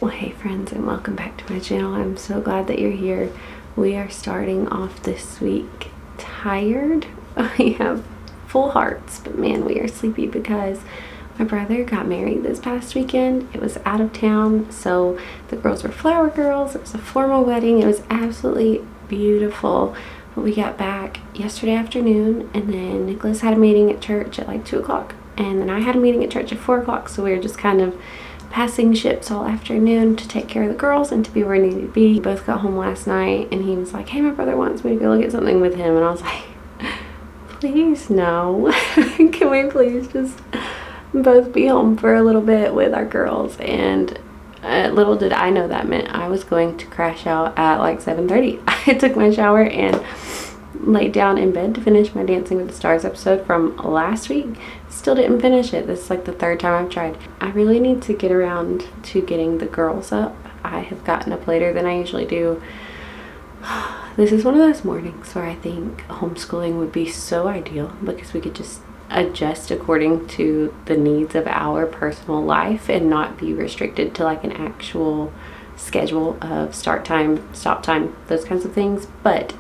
Well, hey friends, and welcome back to my channel. I'm so glad that you're here. We are starting off this week tired. We have full hearts, but man, we are sleepy because my brother got married this past weekend. It was out of town, so the girls were flower girls. It was a formal wedding. It was absolutely beautiful. But we got back yesterday afternoon, and then Nicholas had a meeting at church at like 2 o'clock, and then I had a meeting at church at 4 o'clock, so we were just kind of passing ships all afternoon to take care of the girls and to be where we needed to be. We both got home last night, and he was like, hey, my brother wants me to go look at something with him, and I was like, please no. Can we please just both be home for a little bit with our girls? And little did I know that meant I was going to crash out at like 7:30. I took my shower and laid down in bed to finish my Dancing with the Stars episode from last week. Still didn't finish it. This is like the 3rd time I've tried. I really need to get around to getting the girls up. I have gotten up later than I usually do. This is one of those mornings where I think homeschooling would be so ideal because we could just adjust according to the needs of our personal life and not be restricted to like an actual schedule of start time, stop time, those kinds of things. But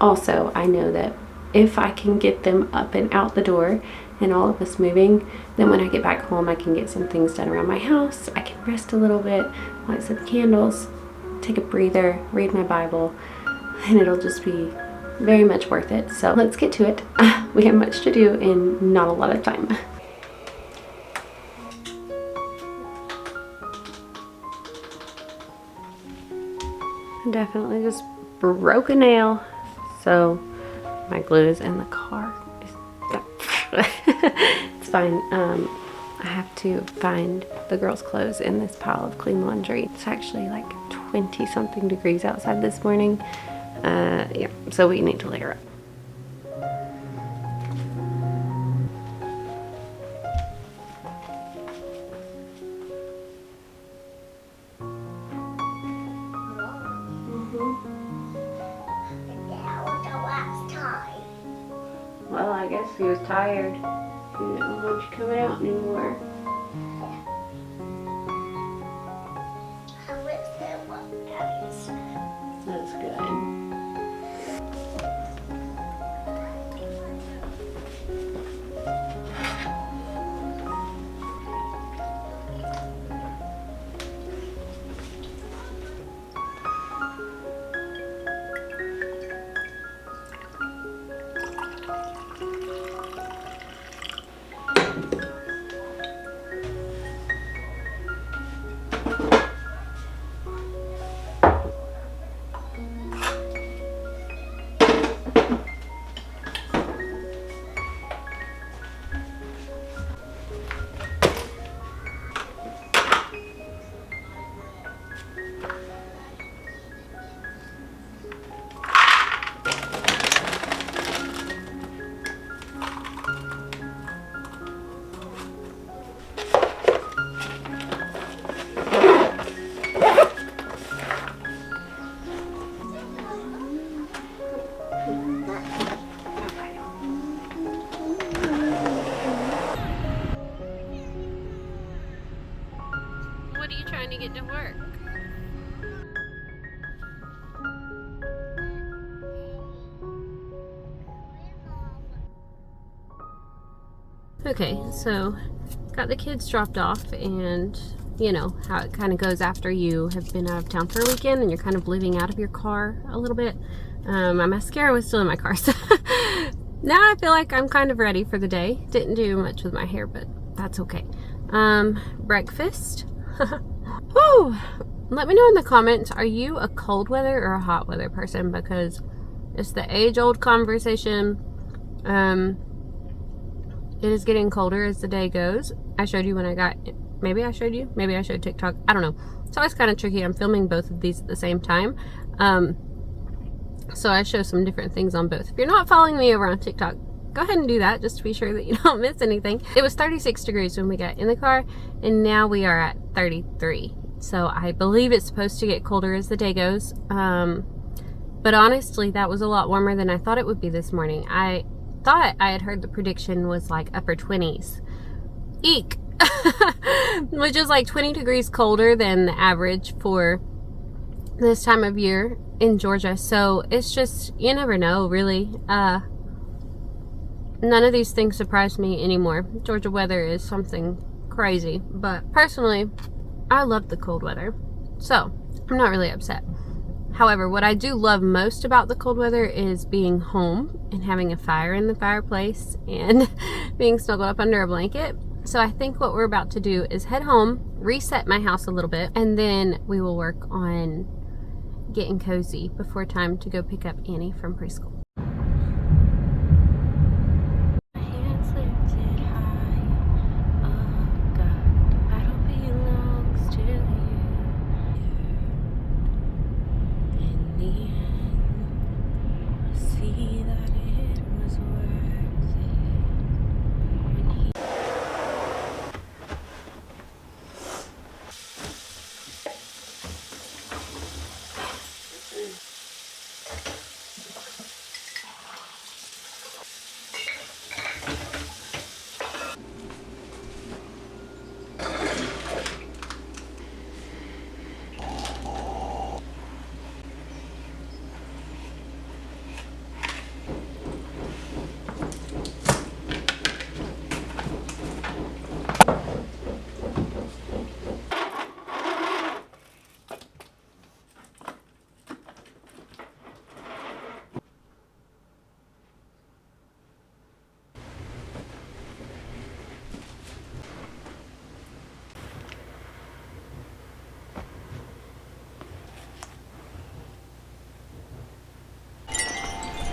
also, I know that if I can get them up and out the door and all of us moving, then when I get back home, I can get some things done around my house. I can rest a little bit, light some candles, take a breather, read my Bible, and it'll just be very much worth it. So let's get to it. We have much to do in not a lot of time. I definitely just broke a nail. So my glue is in the car. It's fine. I have to find the girls' clothes in this pile of clean laundry. It's actually like 20 something degrees outside this morning. Yeah, so we need to layer up. Well, I guess he was tired. He didn't want you coming out anymore. That's good. What are you trying to get to work? Okay, so got the kids dropped off, and you know how it kind of goes after you have been out of town for a weekend and you're kind of living out of your car a little bit. My mascara was still in my car, so now I feel like I'm kind of ready for the day. Didn't do much with my hair, but that's okay. Breakfast. Woo! Let me know in the comments, are you a cold weather or a hot weather person? Because it's the age-old conversation. It is getting colder as the day goes. I showed you when I got, maybe I showed you, maybe I showed TikTok, I don't know. It's always kind of tricky. I'm filming both of these at the same time. So I show some different things on both. If you're not following me over on TikTok, go ahead and do that just to be sure that you don't miss anything. It was 36 degrees when we got in the car, and now we are at 33. So I believe it's supposed to get colder as the day goes. But honestly, that was a lot warmer than I thought it would be this morning. I thought I had heard the prediction was like upper 20s. Eek! which is like 20 degrees colder than the average for this time of year in Georgia. So it's just, you never know, really. None of these things surprise me anymore. Georgia weather is something crazy, but personally, I love the cold weather, so I'm not really upset. However, what I do love most about the cold weather is being home and having a fire in the fireplace and being snuggled up under a blanket. So I think what we're about to do is head home, reset my house a little bit, and then we will work on getting cozy before time to go pick up Annie from preschool.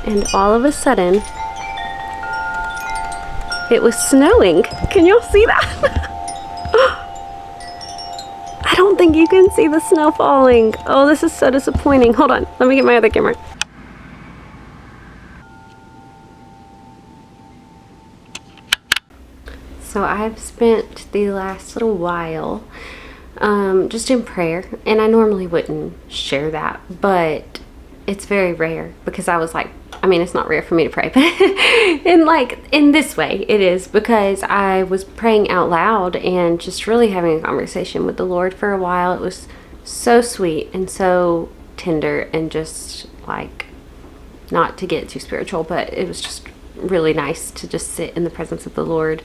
And all of a sudden, it was snowing. Can y'all see that? I don't think you can see the snow falling. Oh, this is so disappointing. Hold on, let me get my other camera. So I've spent the last little while just in prayer, and I normally wouldn't share that, but it's very rare because I was like, I mean, it's not rare for me to pray, but in this way it is, because I was praying out loud and just really having a conversation with the Lord for a while. It was so sweet and so tender, and just like, not to get too spiritual, but it was just really nice to just sit in the presence of the Lord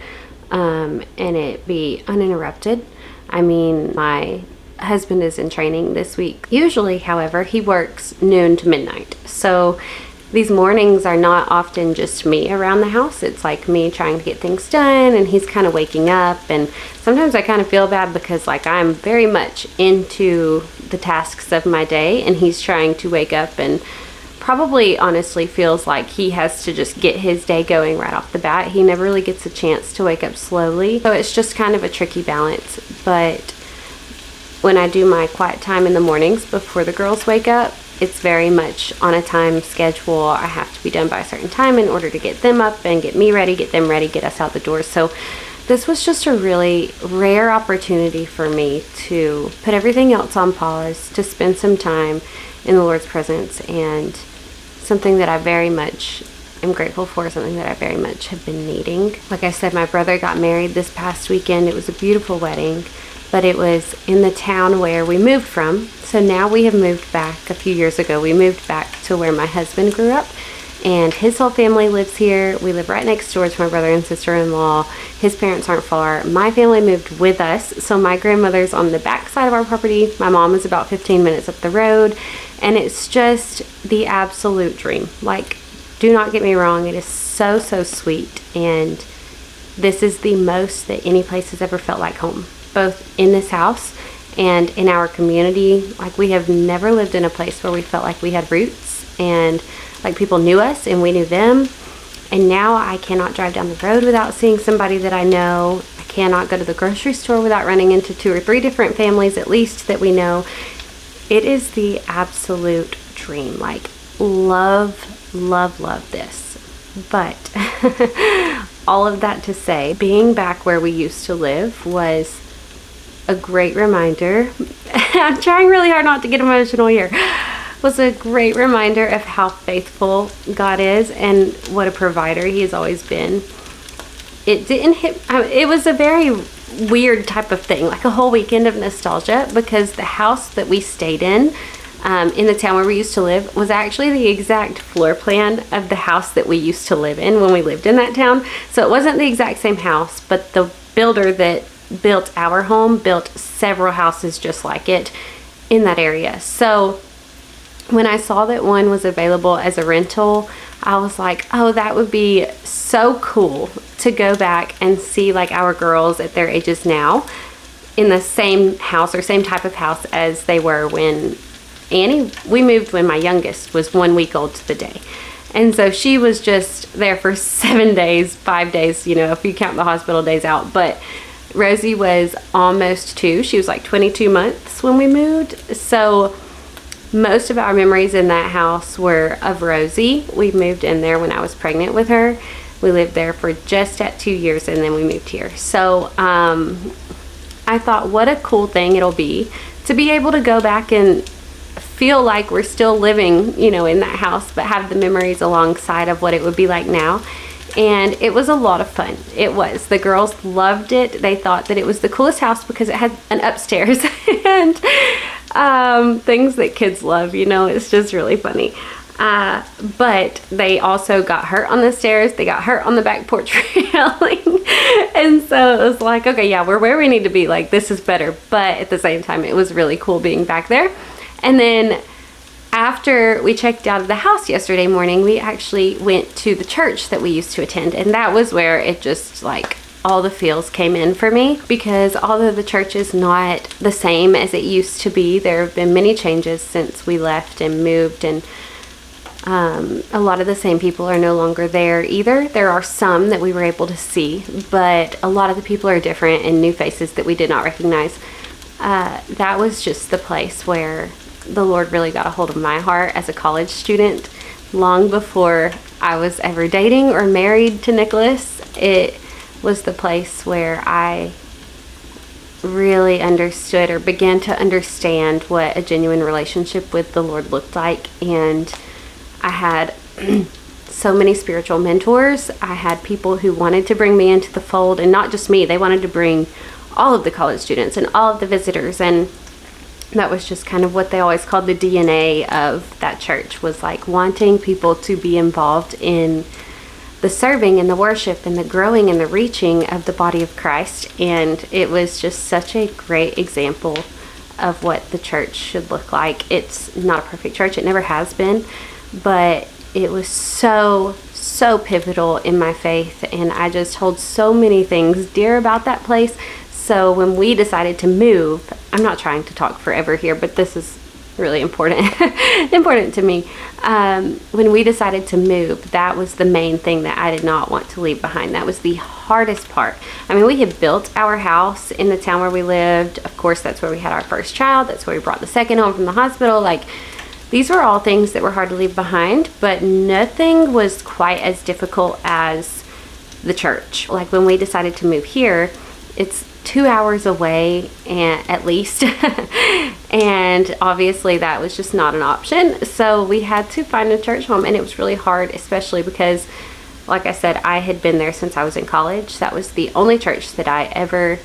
and it be uninterrupted. I mean, my husband is in training this week. Usually, however, he works noon to midnight. So these mornings are not often just me around the house. It's like me trying to get things done, and he's kind of waking up. And sometimes I kind of feel bad because like I'm very much into the tasks of my day, and he's trying to wake up and probably honestly feels like he has to just get his day going right off the bat. He never really gets a chance to wake up slowly. So it's just kind of a tricky balance. But when I do my quiet time in the mornings before the girls wake up, it's very much on a time schedule. I have to be done by a certain time in order to get them up and get me ready, get them ready, get us out the door. So this was just a really rare opportunity for me to put everything else on pause, to spend some time in the Lord's presence, and something that I very much am grateful for, something that I very much have been needing. Like I said, my brother got married this past weekend. It was a beautiful wedding, but it was in the town where we moved from. So now we have moved back. A few years ago, we moved back to where my husband grew up, and his whole family lives here. We live right next door to my brother and sister-in-law. His parents aren't far. My family moved with us, so my grandmother's on the back side of our property. My mom is about 15 minutes up the road, and it's just the absolute dream. Like, do not get me wrong, it is so, so sweet, and this is the most that any place has ever felt like home, both in this house and in our community. Like, we have never lived in a place where we felt like we had roots, and like people knew us and we knew them. And now I cannot drive down the road without seeing somebody that I know. I cannot go to the grocery store without running into 2 or 3 different families at least that we know. It is the absolute dream. Like, love, love, love this. But all of that to say, being back where we used to live was a great reminder. I'm trying really hard not to get emotional here. Was a great reminder of how faithful God is and what a provider he has always been. it didn't hit, it was a very weird type of thing, like a whole weekend of nostalgia, because the house that we stayed in the town where we used to live was actually the exact floor plan of the house that we used to live in when we lived in that town. So it wasn't the exact same house, but the builder that built our home built several houses just like it in that area. So when I saw that one was available as a rental, I was like, oh, that would be so cool to go back and see like our girls at their ages now in the same house or same type of house as they were when we moved when my youngest was 1 week old to the day. And so she was just there for 7 days, 5 days, you know, if you count the hospital days out. But Rosie was almost 2. She was like 22 months when we moved. So most of our memories in that house were of Rosie. We moved in there when I was pregnant with her. We lived there for just at 2 years, and then we moved here. So I thought, what a cool thing it'll be to be able to go back and feel like we're still living, you know, in that house, but have the memories alongside of what it would be like now. And it was a lot of fun. It was. The girls loved it. They thought that it was the coolest house because it had an upstairs and things that kids love, you know. It's just really funny. But they also got hurt on the stairs. They got hurt on the back porch railing. And so it was like, okay, yeah, we're where we need to be. Like, this is better. But at the same time, it was really cool being back there. And then after we checked out of the house yesterday morning, we actually went to the church that we used to attend. And that was where it just like all the feels came in for me, because although the church is not the same as it used to be, there have been many changes since we left and moved, and a lot of the same people are no longer there either. There are some that we were able to see, but a lot of the people are different and new faces that we did not recognize. That was just the place where the Lord really got a hold of my heart as a college student. Long before I was ever dating or married to Nicholas, it was the place where I really understood or began to understand what a genuine relationship with the Lord looked like. And I had so many spiritual mentors. I had people who wanted to bring me into the fold, and not just me, they wanted to bring all of the college students and all of the visitors. And that was just kind of what they always called the DNA of that church, was like wanting people to be involved in the serving and the worship and the growing and the reaching of the body of Christ. And it was just such a great example of what the church should look like. It's not a perfect church, it never has been, but it was so pivotal in my faith, and I just hold so many things dear about that place. So when we decided to move, I'm not trying to talk forever here, but this is really important to me. When we decided to move, that was the main thing that I did not want to leave behind. That was the hardest part. I mean, we had built our house in the town where we lived. Of course, that's where we had our first child. That's where we brought the second home from the hospital. Like, these were all things that were hard to leave behind, but nothing was quite as difficult as the church. Like, when we decided to move here, it's 2 hours away, and at least and obviously that was just not an option. So we had to find a church home, and it was really hard, especially because, like I said, I had been there since I was in college. That was the only church that I ever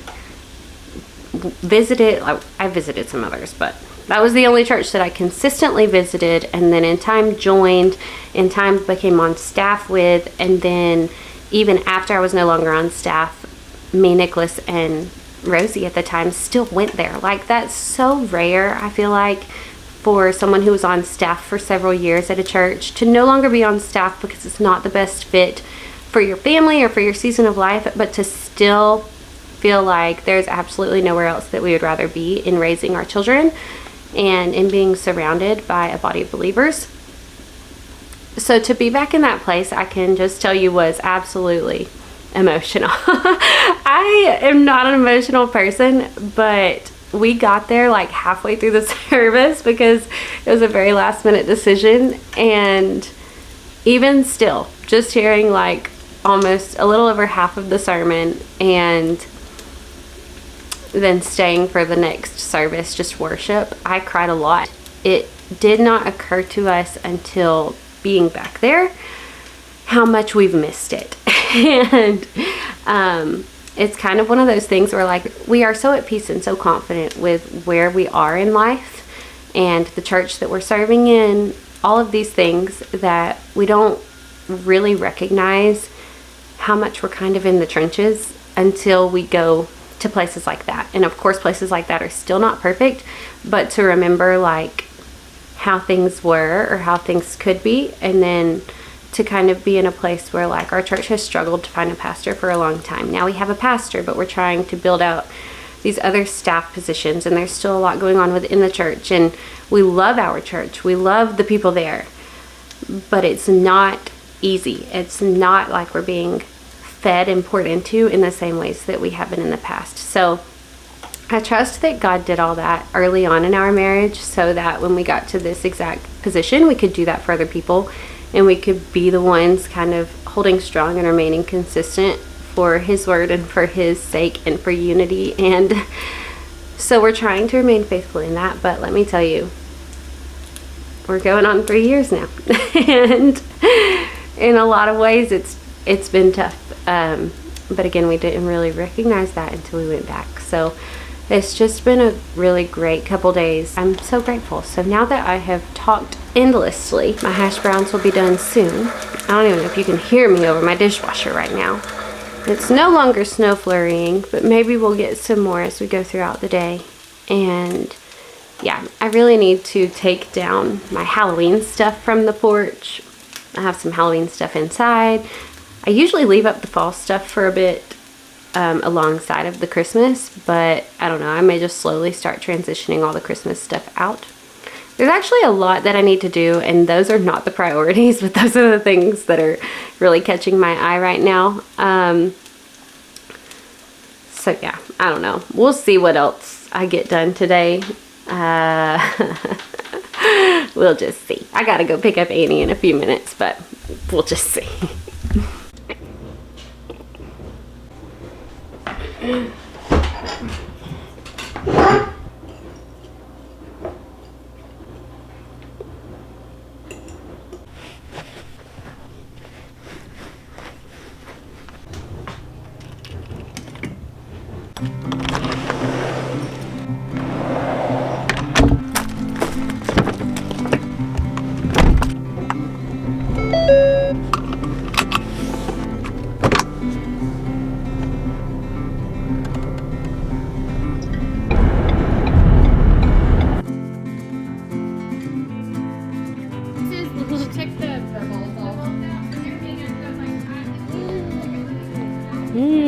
visited. I visited some others, but that was the only church that I consistently visited, and then in time joined, in time became on staff with, and then even after I was no longer on staff, me, Nicholas, and Rosie at the time still went there. Like, that's so rare, I feel like, for someone who was on staff for several years at a church to no longer be on staff because it's not the best fit for your family or for your season of life, but to still feel like there's absolutely nowhere else that we would rather be in raising our children and in being surrounded by a body of believers. So to be back in that place, I can just tell you, was absolutely emotional. I am not an emotional person, but we got there like halfway through the service because it was a very last minute decision. And even still, just hearing like almost a little over half of the sermon and then staying for the next service, just worship, I cried a lot. It did not occur to us until being back there how much we've missed it. And It's kind of one of those things where like we are so at peace and so confident with where we are in life and the church that we're serving in, all of these things, that we don't really recognize how much we're kind of in the trenches until we go to places like that. And of course places like that are still not perfect, but to remember like how things were or how things could be, and then to kind of be in a place where like our church has struggled to find a pastor for a long time. Now we have a pastor, but we're trying to build out these other staff positions, and there's still a lot going on within the church, and we love our church. We love the people there, but it's not easy. It's not like we're being fed and poured into in the same ways that we have been in the past. So I trust that God did all that early on in our marriage so that when we got to this exact position, we could do that for other people, and we could be the ones kind of holding strong and remaining consistent for His word and for His sake and for unity. And so we're trying to remain faithful in that. But let me tell you, we're going on 3 years now. And in a lot of ways, it's been tough. But again, we didn't really recognize that until we went back. So it's just been a really great couple days. I'm so grateful. So now that I have talked endlessly, my hash browns will be done soon. I don't even know if you can hear me over my dishwasher right now. It's no longer snow flurrying, but maybe we'll get some more as we go throughout the day. And yeah, I really need to take down my Halloween stuff from the porch. I have some Halloween stuff inside. I usually leave up the fall stuff for a bit alongside of the Christmas, but I don't know, I may just slowly start transitioning all the Christmas stuff out. There's actually a lot that I need to do, and those are not the priorities, but those are the things that are really catching my eye right now. So yeah, I don't know. We'll see what else I get done today. We'll just see. I gotta go pick up Annie in a few minutes, but we'll just see.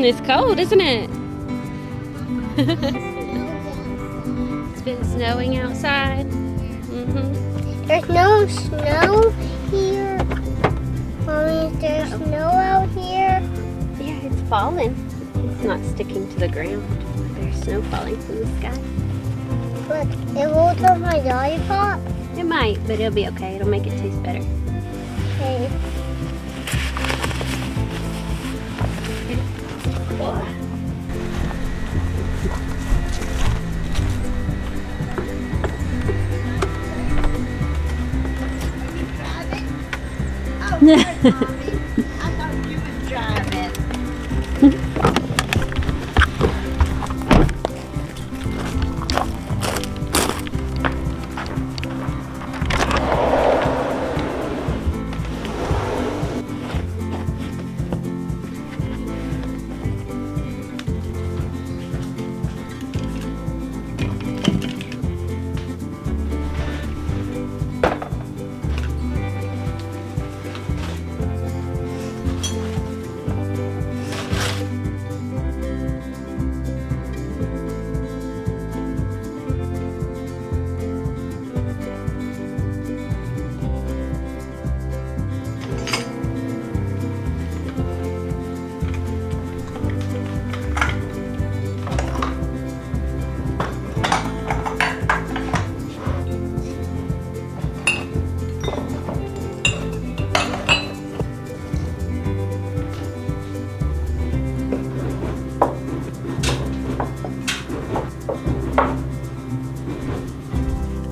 It's cold, isn't it? It's been snowing outside. There's no snow here. Mommy, there's snow out here. Yeah, it's falling. It's not sticking to the ground. There's snow falling from the sky. But it will turn my lollipop. It might, but it'll be okay. It'll make it taste better. Okay. I thought you would drive it.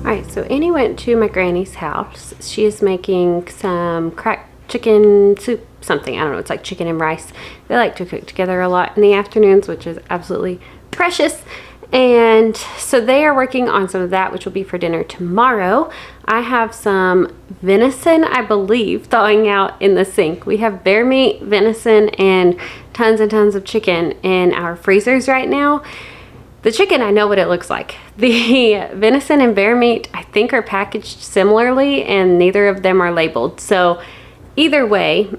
Alright, so Annie went to my granny's house. She is making some cracked chicken soup something. I don't know. It's like chicken and rice. They like to cook together a lot in the afternoons, which is absolutely precious. And so they are working on some of that, which will be for dinner tomorrow. I have some venison, I believe, thawing out in the sink. We have bear meat, venison, and tons of chicken in our freezers right now. The chicken, I know what it looks like. The venison and bear meat, I think, are packaged similarly, and neither of them are labeled. So either way,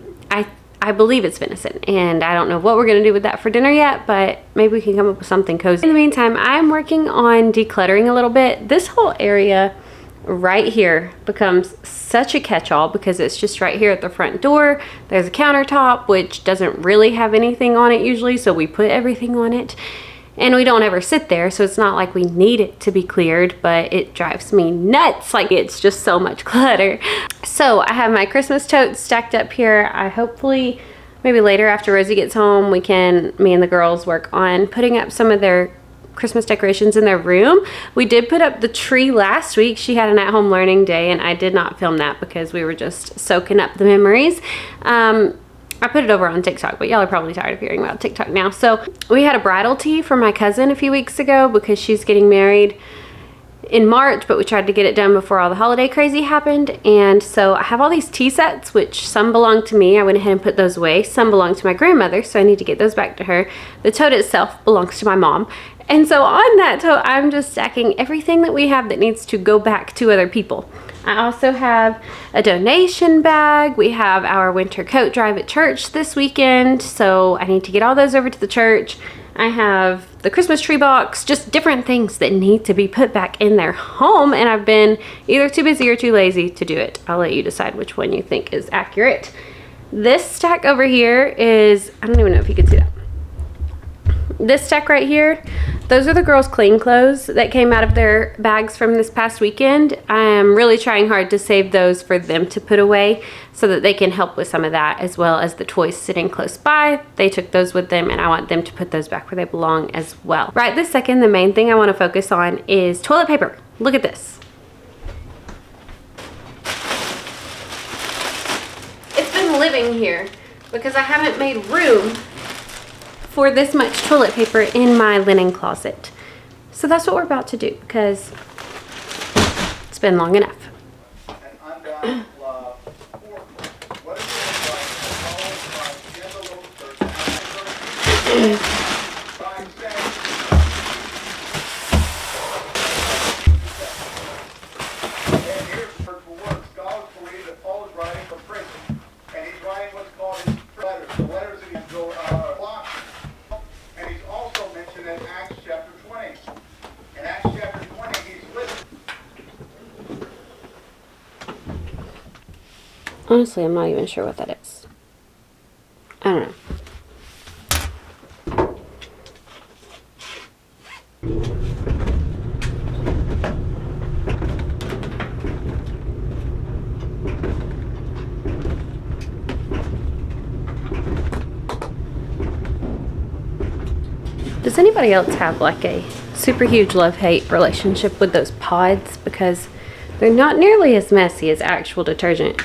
I believe it's venison, and I don't know what we're gonna do with that for dinner yet, but maybe we can come up with something cozy. In the meantime, I'm working on decluttering a little bit. This whole area right here becomes such a catch-all because it's just right here at the front door. There's a countertop, which doesn't really have anything on it usually, so we put everything on it. And we don't ever sit there, so it's not like we need it to be cleared, but it drives me nuts. Like, it's just so much clutter. So I have my Christmas totes stacked up here. I hopefully, maybe later after Rosie gets home, me and the girls work on putting up some of their Christmas decorations in their room. We did put up the tree last week. She had an at-home learning day, and I did not film that because we were just soaking up the memories. I put it over on TikTok, but y'all are probably tired of hearing about TikTok now. So we had a bridal tea for my cousin a few weeks ago because she's getting married in March, but we tried to get it done before all the holiday crazy happened. And so I have all these tea sets, which some belong to me. I went ahead and put those away. Some belong to my grandmother, so I need to get those back to her. The tote itself belongs to my mom. And so on that tote, I'm just stacking everything that we have that needs to go back to other people. I also have a donation bag. We have our winter coat drive at church this weekend, so I need to get all those over to the church. I have the Christmas tree box, just different things that need to be put back in their home, and I've been either too busy or too lazy to do it. I'll let you decide which one you think is accurate. This stack over here is, I don't even know if you can see that. This stack right here, those are the girls' clean clothes that came out of their bags from this past weekend. I am really trying hard to save those for them to put away so that they can help with some of that, as well as the toys sitting close by. They took those with them, and I want them to put those back where they belong as well. Right this second, the main thing I want to focus on is toilet paper. Look at this. It's been living here because I haven't made room for this much toilet paper in my linen closet. So that's what we're about to do because it's been long enough. Honestly, I'm not even sure what that is. I don't know. Does anybody else have like a super huge love-hate relationship with those pods? Because they're not nearly as messy as actual detergent.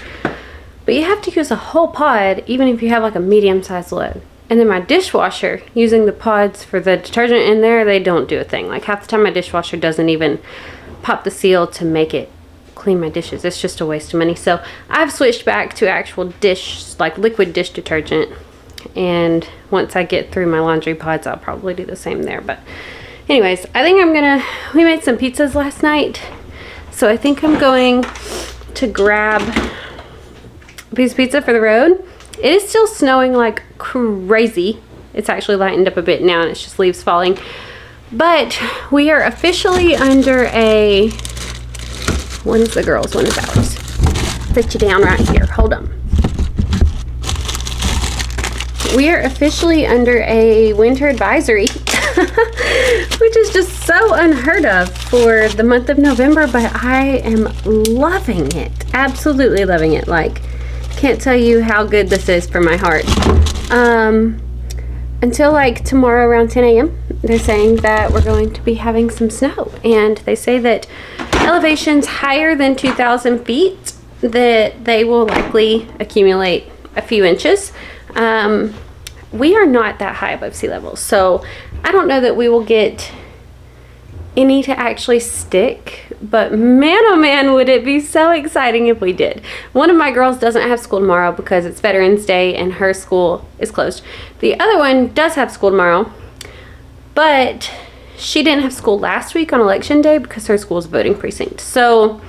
But you have to use a whole pod even if you have like a medium-sized load. And then my dishwasher, using the pods for the detergent in there, they don't do a thing. Like half the time my dishwasher doesn't even pop the seal to make it clean my dishes. It's just a waste of money. So I've switched back to actual dish, like liquid dish detergent. And once I get through my laundry pods, I'll probably do the same there. But anyways, I think we made some pizzas last night. So I think I'm going to grab piece of pizza for the road. It is still snowing like crazy. It's actually lightened up a bit now and it's just leaves falling. But we are officially under a, one is the girls, one is ours. Put you down right here, hold on. We are officially under a winter advisory, which is just so unheard of for the month of November, but I am loving it. Absolutely loving it. Like, can't tell you how good this is for my heart. Until like tomorrow around 10 a.m. they're saying that we're going to be having some snow, and they say that elevations higher than 2,000 feet that they will likely accumulate a few inches. We are not that high above sea level, so I don't know that we will get any to actually stick, but man, oh man, would it be so exciting if we did. One of my girls doesn't have school tomorrow because it's Veterans Day and her school is closed. The other one does have school tomorrow, but she didn't have school last week on election day because her school's voting precinct. So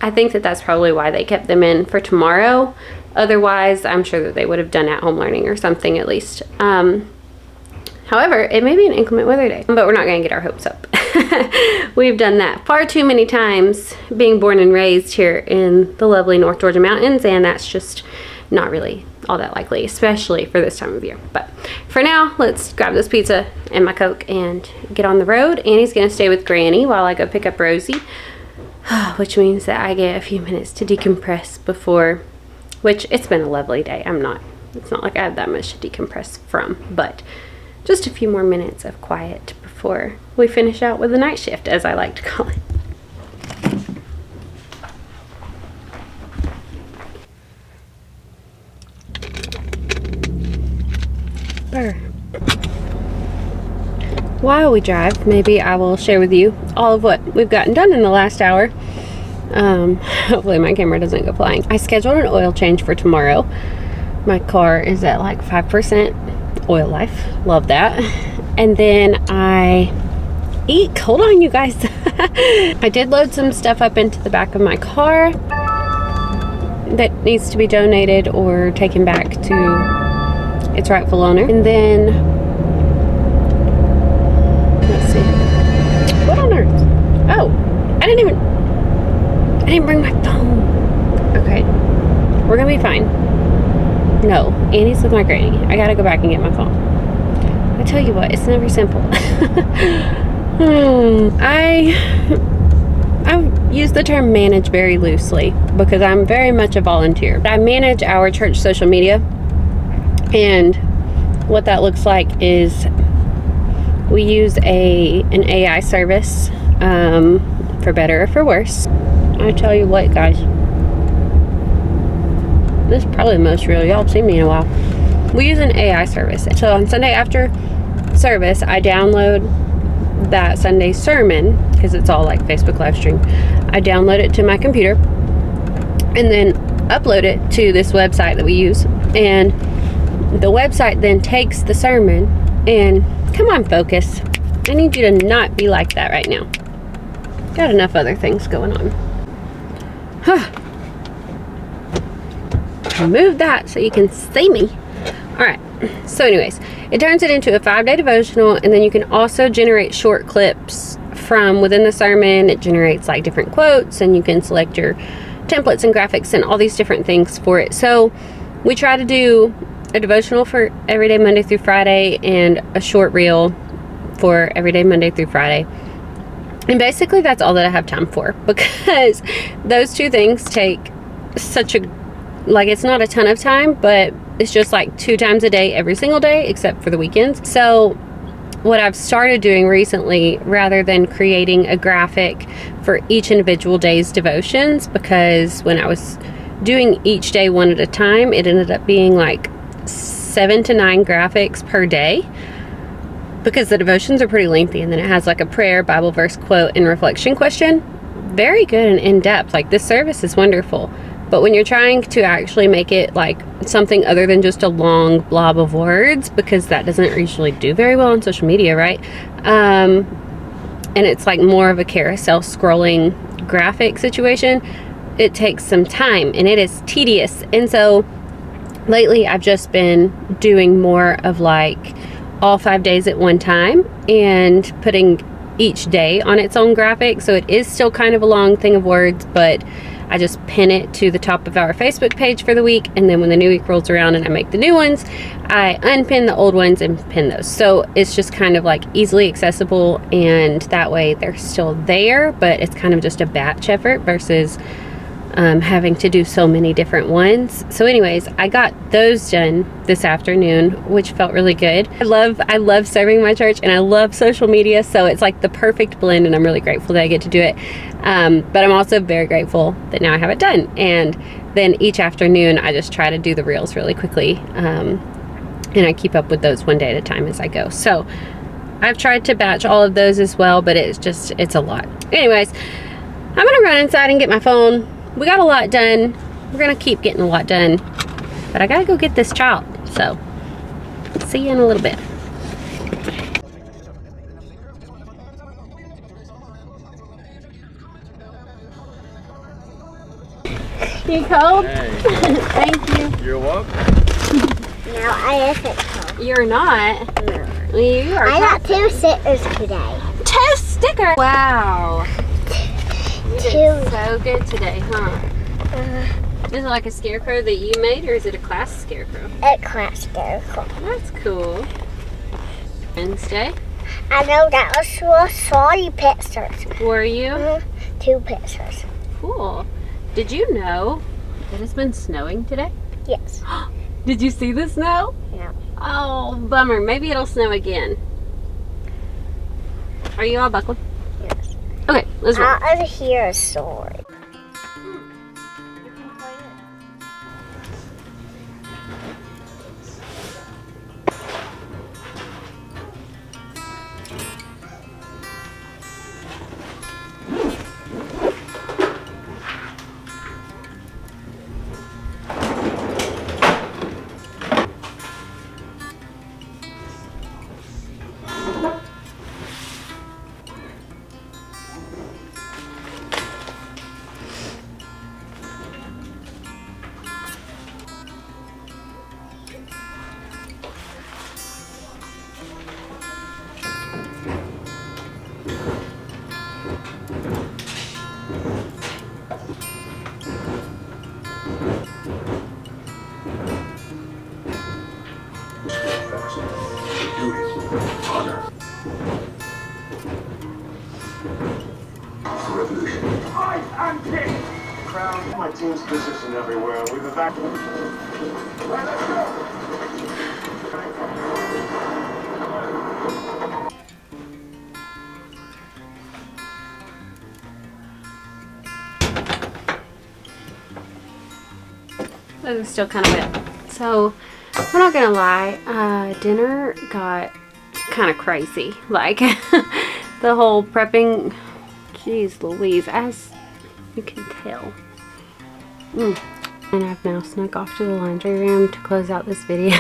I think that that's probably why they kept them in for tomorrow. Otherwise, I'm sure that they would have done at-home learning or something at least. However, it may be an inclement weather day, but we're not going to get our hopes up. We've done that far too many times being born and raised here in the lovely North Georgia mountains, and that's just not really all that likely, especially for this time of year. But for now, let's grab this pizza and my Coke and get on the road. Annie's going to stay with Granny while I go pick up Rosie, which means that I get a few minutes to decompress before, which it's been a lovely day. It's not like I have that much to decompress from, but just a few more minutes of quiet before we finish out with the night shift, as I like to call it. While we drive, maybe I will share with you all of what we've gotten done in the last hour. Hopefully my camera doesn't go flying. I scheduled an oil change for tomorrow. My car is at like 5% oil life. Love that. And then hold on, you guys. I did load some stuff up into the back of my car that needs to be donated or taken back to its rightful owner. And then, let's see. What on earth? Oh, I didn't bring my phone. Okay, we're gonna be fine. No, Annie's with my granny. I gotta go back and get my phone. I tell you what, it's never simple. I use the term manage very loosely because I'm very much a volunteer. I manage our church social media, and what that looks like is we use an AI service, for better or for worse. I tell you what, guys, this is probably the most real y'all have seen me in a while. We use an AI service. So on Sunday after service, I download that Sunday sermon, because it's all like Facebook live stream. I download it to my computer and then upload it to this website that we use, and the website then takes the sermon and, come on, focus, I need you to not be like that right now. Got enough other things going on. Move that so you can see me. Alright, so anyways, it turns it into a 5-day devotional, and then you can also generate short clips from within the sermon. It generates like different quotes, and you can select your templates and graphics and all these different things for it. So we try to do a devotional for every day Monday through Friday and a short reel for every day Monday through Friday. And basically that's all that I have time for, because those two things take such a, like, it's not a ton of time, but it's just like 2 times a day every single day except for the weekends. So what I've started doing recently, rather than creating a graphic for each individual day's devotions, because when I was doing each day one at a time, it ended up being like 7 to 9 graphics per day, because the devotions are pretty lengthy, and then it has like a prayer, Bible verse, quote, and reflection question. Very good and in-depth. Like, this service is wonderful. But when you're trying to actually make it like something other than just a long blob of words, because that doesn't usually do very well on social media, right? And it's like more of a carousel scrolling graphic situation, it takes some time and it is tedious. And so lately I've just been doing more of like all 5 days at one time and putting each day on its own graphic. So it is still kind of a long thing of words, but I just pin it to the top of our Facebook page for the week, and then when the new week rolls around and I make the new ones, I unpin the old ones and pin those. So it's just kind of like easily accessible, and that way they're still there, but it's kind of just a batch effort versus having to do so many different ones. So anyways, I got those done this afternoon, which felt really good. I love serving my church, and I love social media, so it's like the perfect blend, and I'm really grateful that I get to do it. But I'm also very grateful that now I have it done. And then each afternoon I just try to do the reels really quickly, and I keep up with those one day at a time as I go. So I've tried to batch all of those as well, but it's a lot. Anyways, I'm gonna run inside and get my phone. We got a lot done. We're gonna keep getting a lot done, but I gotta go get this child. So see you in a little bit. You cold? Hey. Thank you. You're welcome. No, I isn't cold. You're not. No. You are. I got 2 stickers today. 2 stickers. Wow. You 2. did so good today, huh? Is it like a scarecrow that you made, or is it a class scarecrow? A class scarecrow. That's cool. Wednesday. I know that was for 40 pictures. Were you? 2 pictures. Cool. Did you know that it's been snowing today? Yes. Did you see the snow? No. Oh, bummer. Maybe it'll snow again. Are you all buckled? Yes. Okay, let's roll. I want to hear a story. I'm king! Crown, my team's positioned everywhere. We've evacuated. Right, let's go! This is still kind of wet. So, I'm not gonna lie, dinner got kind of crazy. Like, the whole prepping, geez Louise, as you can tell. And I've now snuck off to the laundry room to close out this video.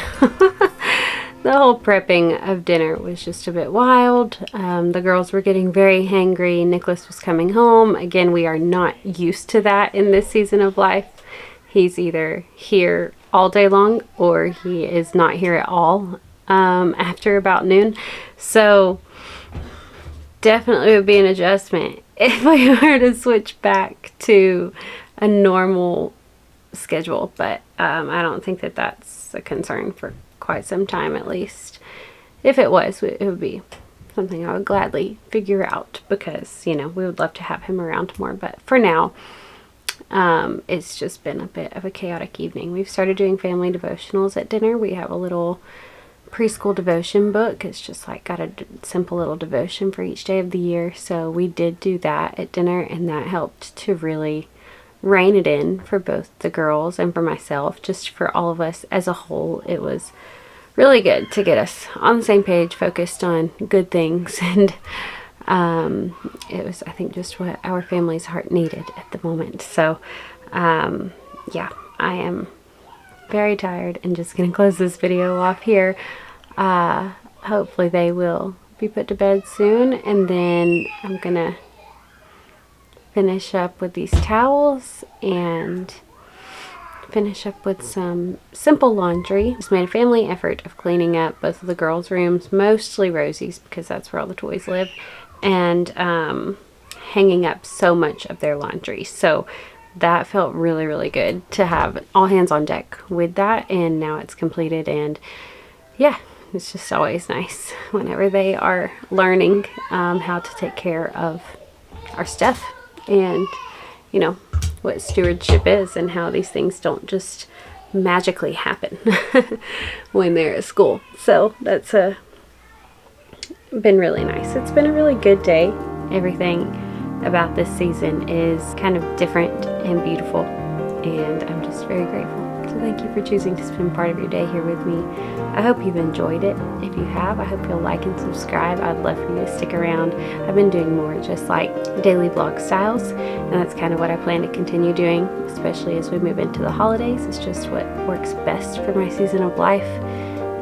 The whole prepping of dinner was just a bit wild. The girls were getting very hangry. Nicholas was coming home. Again, we are not used to that in this season of life. He's either here all day long or he is not here at all after about noon. So definitely would be an adjustment if we were to switch back to a normal schedule. But I don't think that that's a concern for quite some time, at least. If it was, it would be something I would gladly figure out, because, you know, we would love to have him around more. But for now, it's just been a bit of a chaotic evening. We've started doing family devotionals at dinner. We have a little preschool devotion book. It's just like got a simple little devotion for each day of the year. So we did do that at dinner, and that helped to really rein it in for both the girls and for myself, just for all of us as a whole. It was really good to get us on the same page, focused on good things, and it was, I think, just what our family's heart needed at the moment. So yeah, I am very tired and just gonna close this video off here. Hopefully they will be put to bed soon, and then I'm gonna finish up with these towels and finish up with some simple laundry. Just made a family effort of cleaning up both of the girls' rooms, mostly Rosie's because that's where all the toys live, and hanging up so much of their laundry. So that felt really, really good to have all hands on deck with that, and now it's completed. And yeah, it's just always nice whenever they are learning how to take care of our stuff. And, you know, what stewardship is and how these things don't just magically happen when they're at school. So that's been really nice. It's been a really good day. Everything about this season is kind of different and beautiful, and I'm just very grateful. So thank you for choosing to spend part of your day here with me. I hope you've enjoyed it. If you have, I hope you'll like and subscribe. I'd love for you to stick around. I've been doing more just like daily vlog styles, and that's kind of what I plan to continue doing, especially as we move into the holidays. It's just what works best for my season of life,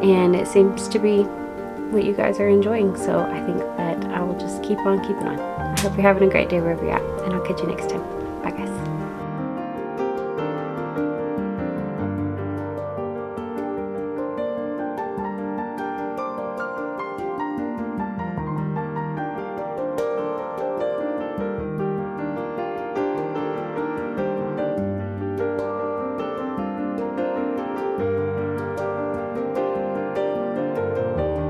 and it seems to be what you guys are enjoying. So I think that I will just keep on keeping on. I hope you're having a great day wherever you're at, and I'll catch you next time. Bye guys.